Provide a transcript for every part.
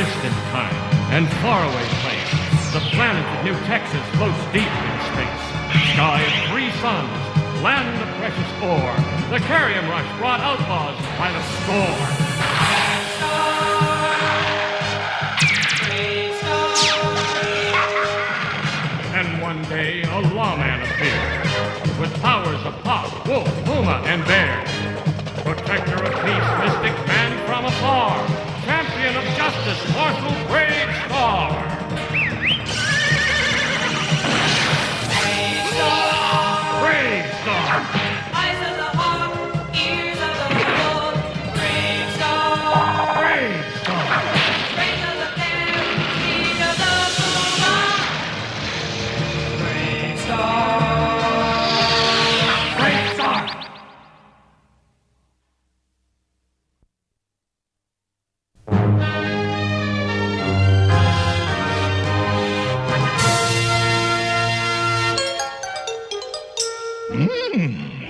distant time and faraway place, the planet of New Texas floats deep in space. Sky of 3 suns, land of precious ore. The Carrium Rush brought outlaws by the score. And one day, a lawman appeared with powers of hawk, wolf, puma, and bear. Protector of peace, mystic man from afar. Champion of justice, Marshal Bravestarr. Bravestarr. Eyes of the hawk, ears of the wolf. Bravestarr. Bravestarr. Strength of the bear, speed of the puma. Bravestarr. Bravestarr.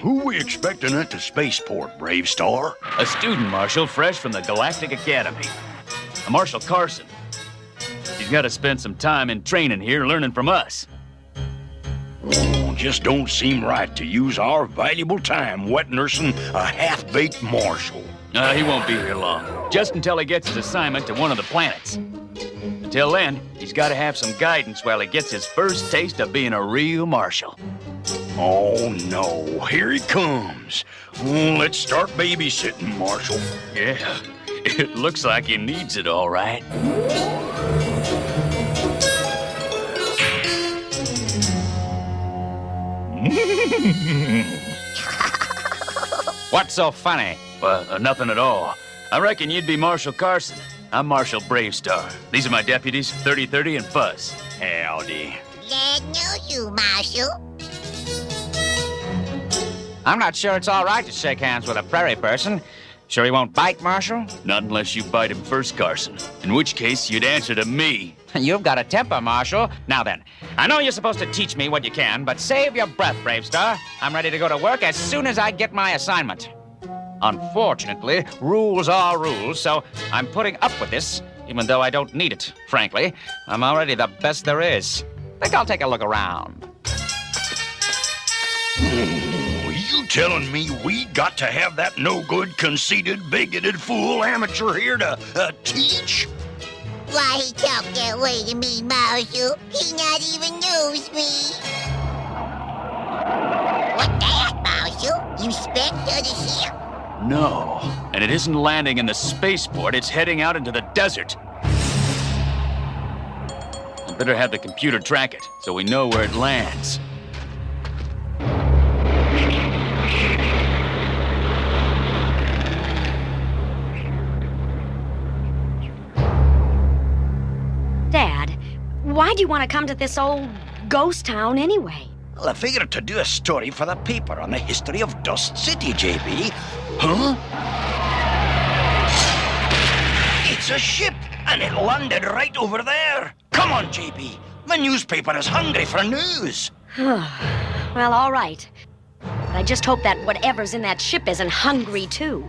Who we expecting at the spaceport, Bravestarr? A student marshal fresh from the Galactic Academy. A Marshal Carson. He's got to spend some time in training here learning from us. Oh, just don't seem right to use our valuable time wet nursing a half-baked marshal. He won't be here long. Just until he gets his assignment to one of the planets. Until then, he's got to have some guidance while he gets his first taste of being a real marshal. Oh, no. Here he comes. Let's start babysitting, Marshal. Yeah, it looks like he needs it all right. What's so funny? Nothing at all. I reckon you'd be Marshal Carson. I'm Marshal Bravestarr. These are my deputies, 3030 and Fuzz. Howdy. Glad to know you, Marshal. I'm not sure it's all right to shake hands with a prairie person. Sure he won't bite, Marshal? Not unless you bite him first, Carson. In which case, you'd answer to me. You've got a temper, Marshal. Now then, I know you're supposed to teach me what you can, but save your breath, Bravestarr. I'm ready to go to work as soon as I get my assignment. Unfortunately, rules are rules, so I'm putting up with this, even though I don't need it, frankly. I'm already the best there is. Think I'll take a look around. You telling me we got to have that no-good, conceited, bigoted fool amateur here to teach? Why he talk that way to me, Marshal? He not even knows me. What that, Marshal? You spent the ship? No, and it isn't landing in the spaceport, it's heading out into the desert. I better have the computer track it, so we know where it lands. Dad, why do you want to come to this old ghost town anyway? Well, I figured to do a story for the paper on the history of Dust City, JB. Huh? It's a ship, and it landed right over there. Come on, JB. The newspaper is hungry for news. Well, all right. But I just hope that whatever's in that ship isn't hungry, too.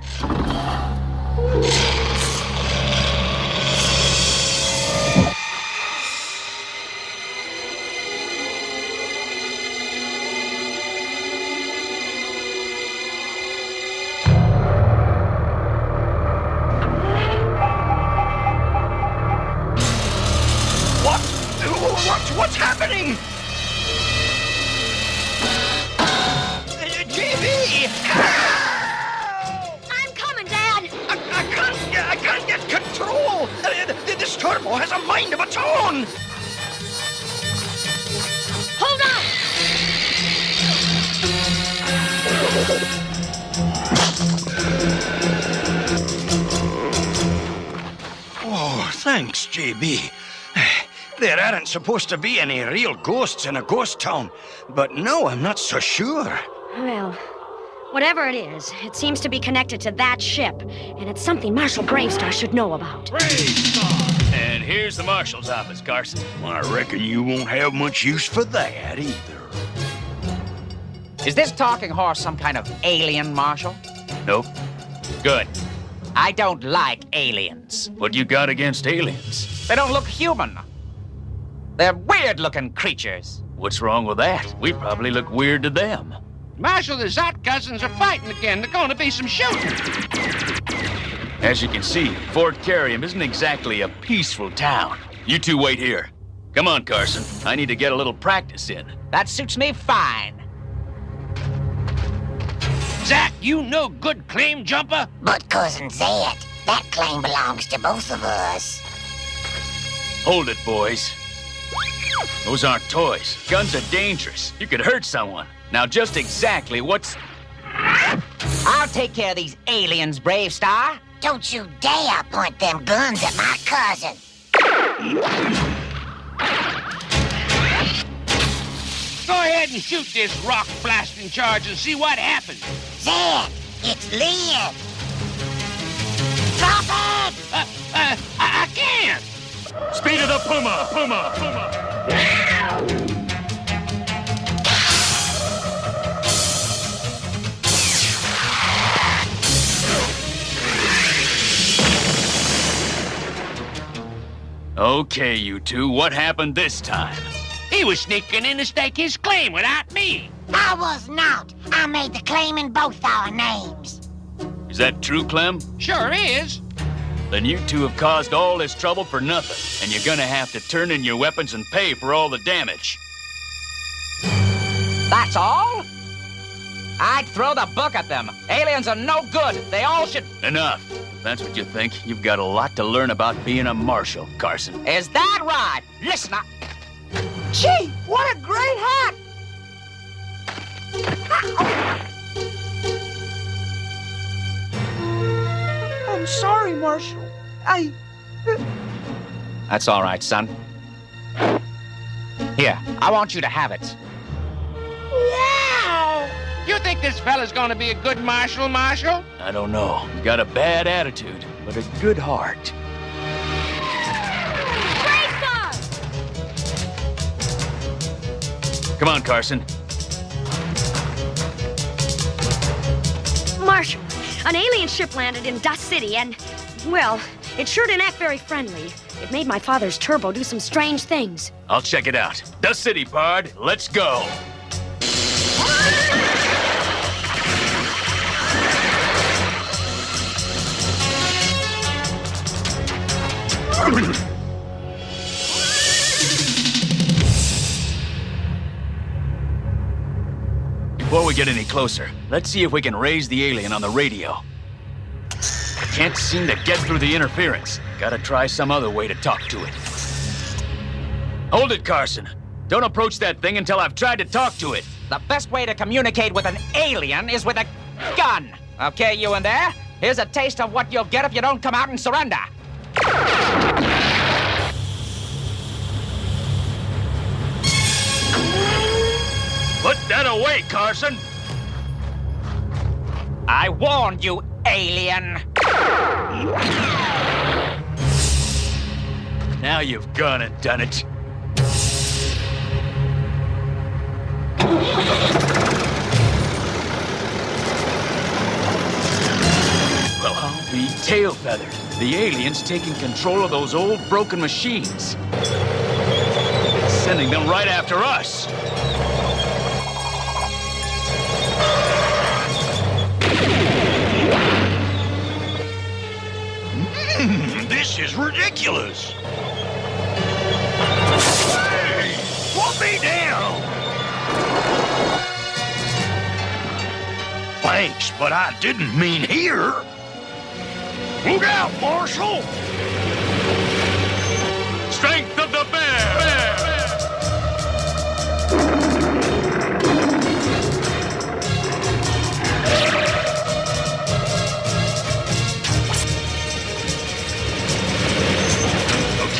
What's happening? JB! I'm coming, Dad! I can't get control! This turbo has a mind of its own! Hold on! Oh, thanks, JB. There aren't supposed to be any real ghosts in a ghost town, but no, I'm not so sure. Well, whatever it is, it seems to be connected to that ship, and it's something Marshal Bravestarr should know about. Bravestarr! And here's the marshal's office, Carson. I reckon you won't have much use for that either. Is this talking horse some kind of alien, Marshal? Nope. Good. I don't like aliens. What you got against aliens? They don't look human. They're weird-looking creatures. What's wrong with that? We probably look weird to them. Marshal, the Zott cousins are fighting again. There's gonna be some shooting. As you can see, Fort Carrium isn't exactly a peaceful town. You two wait here. Come on, Carson. I need to get a little practice in. That suits me fine. Zach, you no good claim jumper? But Cousin Zed, that claim belongs to both of us. Hold it, boys. Those aren't toys. Guns are dangerous. You could hurt someone. Now, just exactly what's... I'll take care of these aliens, Bravestarr. Don't you dare point them guns at my cousin. Go ahead and shoot this rock blasting charge and see what happens. Zed, it's Lynn. Drop it! I can't. Speed of the Puma! Puma! Puma! Okay, you two, what happened this time? He was sneaking in to stake his claim without me. I was not. I made the claim in both our names. Is that true, Clem? Sure is. Then you two have caused all this trouble for nothing, and you're gonna have to turn in your weapons and pay for all the damage. That's all? I'd throw the book at them. Aliens are no good. They all should... Enough. If that's what you think, you've got a lot to learn about being a marshal, Carson. Is that right? Listen, Gee, what a great hat! I'm sorry, Marshal. That's all right, son. Here, I want you to have it. Wow! You think this fella's gonna be a good marshal, Marshal? I don't know. He's got a bad attitude, but a good heart. Come on, Carson. Marshal, an alien ship landed in Dust City and, well, it sure didn't act very friendly. It made my father's turbo do some strange things. I'll check it out. Dust City, Pard. Let's go. Before we get any closer, let's see if we can raise the alien on the radio. Can't seem to get through the interference. Gotta try some other way to talk to it. Hold it, Carson. Don't approach that thing until I've tried to talk to it. The best way to communicate with an alien is with a gun. Okay, you in there? Here's a taste of what you'll get if you don't come out and surrender. Put that away, Carson! I warned you, alien. Now you've gone and done it. Well, I'll be tail feathered. The alien's taking control of those old broken machines. It's sending them right after us. This is ridiculous. Hey, put me down. Thanks, but I didn't mean here. Look out, Marshal. Strength of the bear!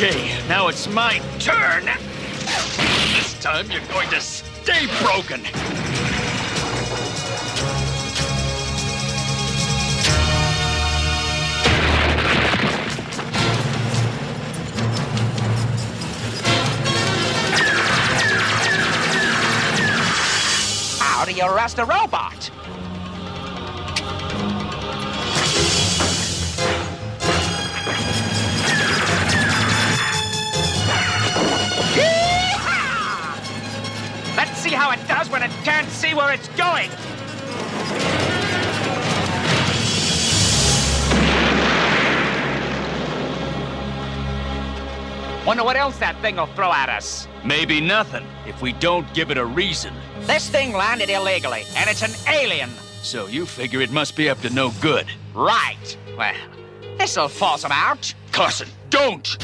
Okay, now it's my turn. This time you're going to stay broken. How do you arrest a robot? see where it's going. Wonder what else that thing will throw at us. Maybe nothing, if we don't give it a reason. This thing landed illegally, and it's an alien. So you figure it must be up to no good. Right. Well, this'll force them out. Carson, don't!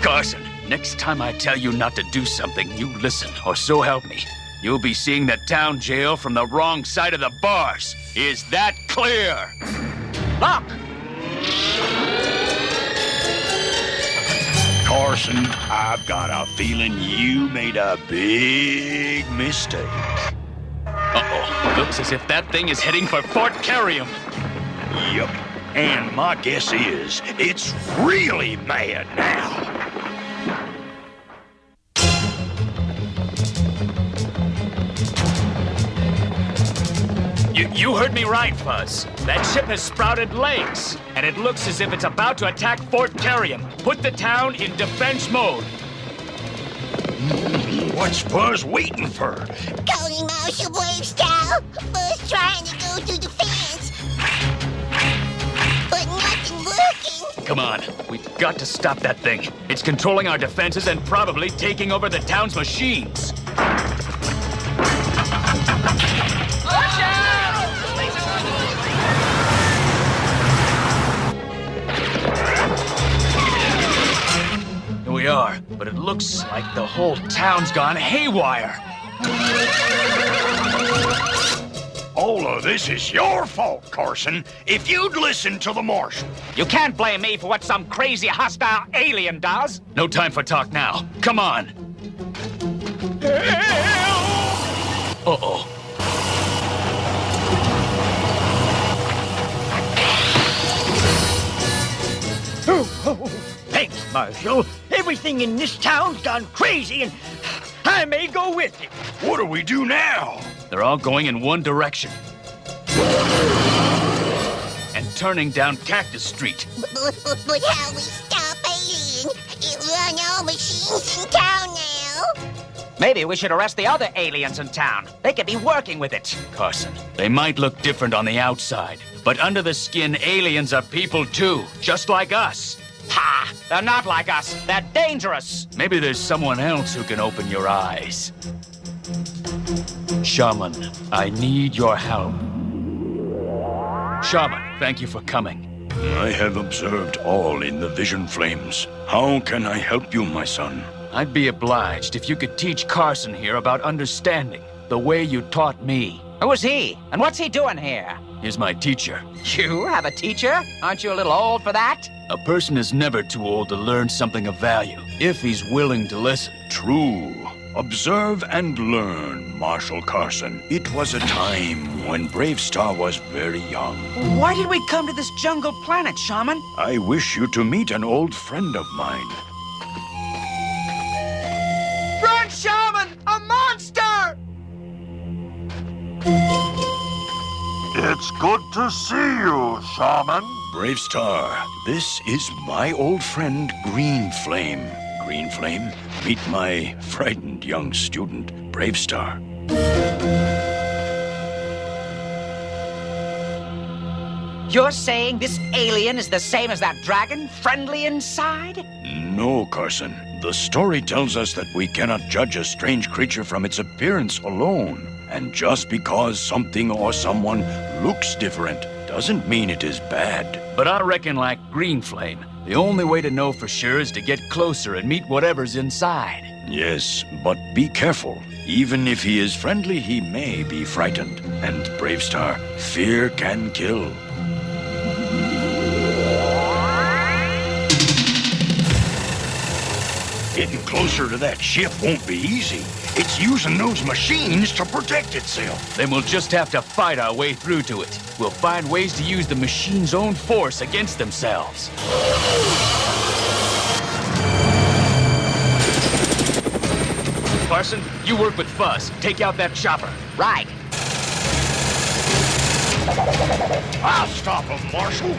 Carson, next time I tell you not to do something, you listen, or so help me. You'll be seeing the town jail from the wrong side of the bars. Is that clear? Look! Carson, I've got a feeling you made a big mistake. Uh-oh. Looks as if that thing is heading for Fort Carrium. Yep. And my guess is it's really mad now. You heard me right, Fuzz. That ship has sprouted legs, and it looks as if it's about to attack Fort Carrium. Put the town in defense mode. What's Fuzz waiting for? Calling Marshal Bravestarr. Buzz trying to go through the fence. But nothing working. Come on, we've got to stop that thing. It's controlling our defenses and probably taking over the town's machines. Here we are, but it looks like the whole town's gone haywire. All of this is your fault, Carson. If you'd listened to the marshal. You can't blame me for what some crazy hostile alien does. No time for talk now. Come on. Uh-oh. Thanks, Marshal. Everything in this town's gone crazy, and I may go with it. What do we do now? They're all going in one direction. And turning down Cactus Street. But how we stop alien? It run all machines in town now. Maybe we should arrest the other aliens in town. They could be working with it. Carson, they might look different on the outside, but under the skin, aliens are people too, just like us. Ha! They're not like us. They're dangerous. Maybe there's someone else who can open your eyes. Shaman, I need your help. Shaman, thank you for coming. I have observed all in the vision flames. How can I help you, my son? I'd be obliged if you could teach Carson here about understanding, the way you taught me. Who is he? And what's he doing here? He's my teacher. You have a teacher? Aren't you a little old for that? A person is never too old to learn something of value, if he's willing to listen. True. Observe and learn, Marshal Carson. It was a time when Bravestarr was very young. Why did we come to this jungle planet, Shaman? I wish you to meet an old friend of mine. Run, Shaman! A monster! It's good to see you, Shaman. Bravestarr, this is my old friend Green Flame. Green Flame, meet my frightened young student, Bravestarr. You're saying this alien is the same as that dragon, friendly inside? No, Carson. The story tells us that we cannot judge a strange creature from its appearance alone. And just because something or someone looks different doesn't mean it is bad. But I reckon, like Green Flame, the only way to know for sure is to get closer and meet whatever's inside. Yes, but be careful. Even if he is friendly, he may be frightened. And Bravestarr, fear can kill. Getting closer to that ship won't be easy. It's using those machines to protect itself. Then we'll just have to fight our way through to it. We'll find ways to use the machine's own force against themselves. Carson, you work with Fuzz. Take out that chopper. Right. I'll stop him, Marshal.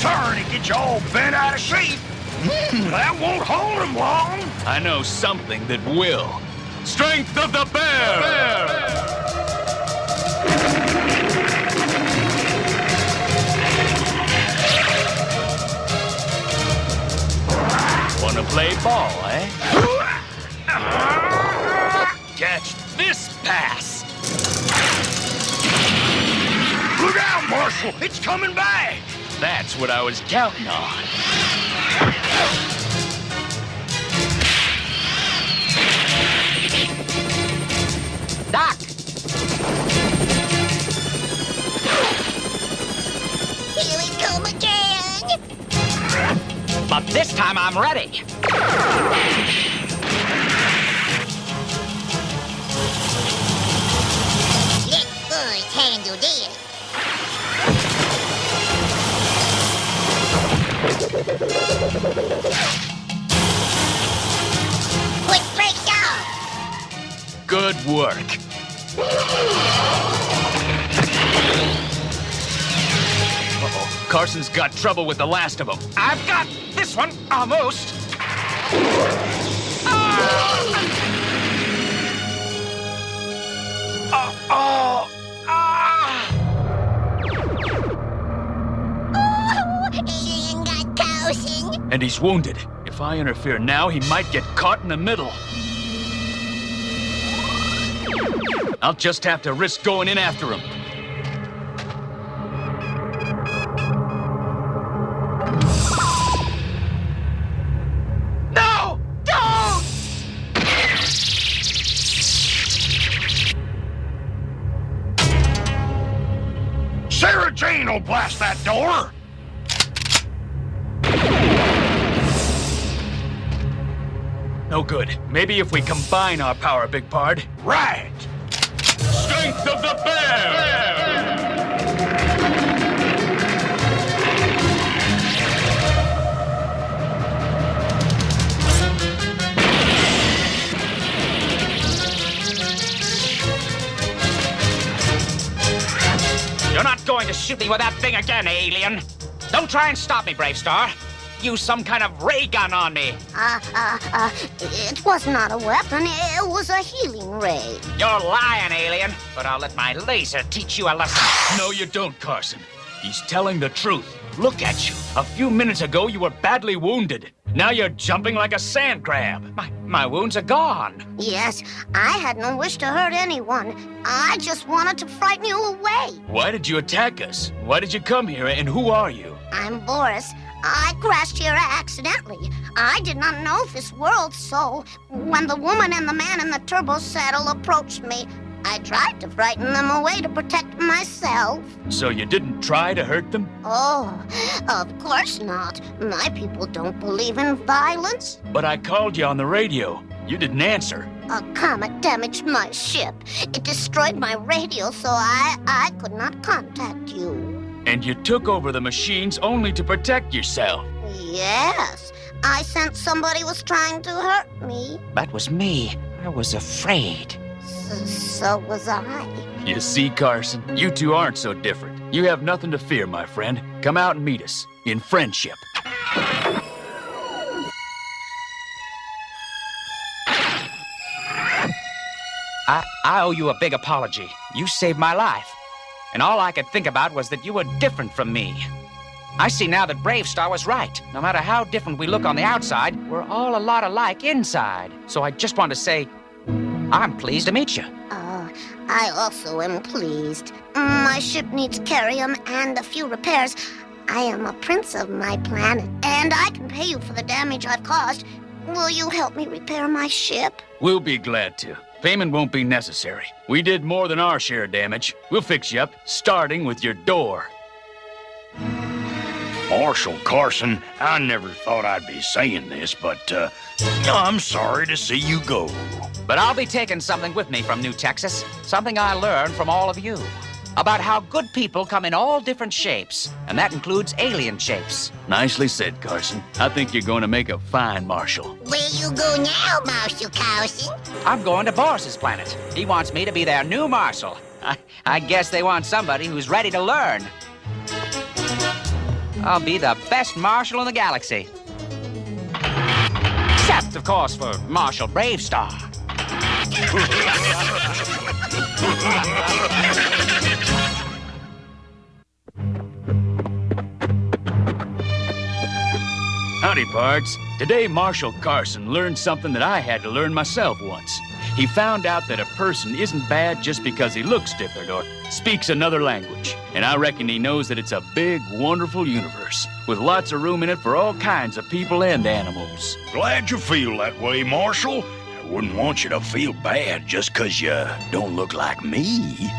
Sorry to get you all bent out of shape. That won't hold him long. I know something that will. Strength of the bear! Wanna play ball, eh? Catch this pass! Look out, Marshal! It's coming back! That's what I was counting on. Doc! Here we come again. But this time I'm ready. Let us handle this. Quick break off. Good work. Uh-oh. Carson's got trouble with the last of them. I've got this one, almost. Alien got Carson. And he's wounded. If I interfere now, he might get caught in the middle. I'll just have to risk going in after him. No! Don't! Sarah Jane will blast that door! No good. Maybe if we combine our power, Big Pard. Right! Strength of the bear! You're not going to shoot me with that thing again, alien. Don't try and stop me, Bravestarr. Use some kind of ray gun on me. It was not a weapon. It was a healing ray. You're lying, alien. But I'll let my laser teach you a lesson. No, you don't, Carson. He's telling the truth. Look at you. A few minutes ago, you were badly wounded. Now you're jumping like a sand crab. My wounds are gone. Yes, I had no wish to hurt anyone. I just wanted to frighten you away. Why did you attack us? Why did you come here, and who are you? I'm Boris. I crashed here accidentally. I did not know this world, so when the woman and the man in the turbo saddle approached me, I tried to frighten them away to protect myself. So you didn't try to hurt them? Oh, of course not. My people don't believe in violence. But I called you on the radio. You didn't answer. A comet damaged my ship. It destroyed my radio, so I could not contact you. And you took over the machines only to protect yourself. Yes, I sensed somebody was trying to hurt me. That was me. I was afraid. So was I. You see, Carson, you two aren't so different. You have nothing to fear, my friend. Come out and meet us in friendship. I owe you a big apology. You saved my life. And all I could think about was that you were different from me. I see now that Bravestarr was right. No matter how different we look on the outside, we're all a lot alike inside. So I just want to say, I'm pleased to meet you. I also am pleased. My ship needs carium and a few repairs. I am a prince of my planet, and I can pay you for the damage I've caused. Will you help me repair my ship? We'll be glad to. Payment won't be necessary. We did more than our share of damage. We'll fix you up, starting with your door. Marshal Carson, I never thought I'd be saying this, but, I'm sorry to see you go. But I'll be taking something with me from New Texas. Something I learned from all of you. About how good people come in all different shapes. And that includes alien shapes. Nicely said, Carson. I think you're going to make a fine marshal. Where you go now, Marshal Carson? I'm going to Boris's planet. He wants me to be their new marshal. I guess they want somebody who's ready to learn. I'll be the best marshal in the galaxy. Except, of course, for Marshal Bravestarr. Howdy, pards. Today, Marshal Carson learned something that I had to learn myself once. He found out that a person isn't bad just because he looks different or speaks another language. And I reckon he knows that it's a big, wonderful universe with lots of room in it for all kinds of people and animals. Glad you feel that way, Marshal. I wouldn't want you to feel bad just 'cause you don't look like me.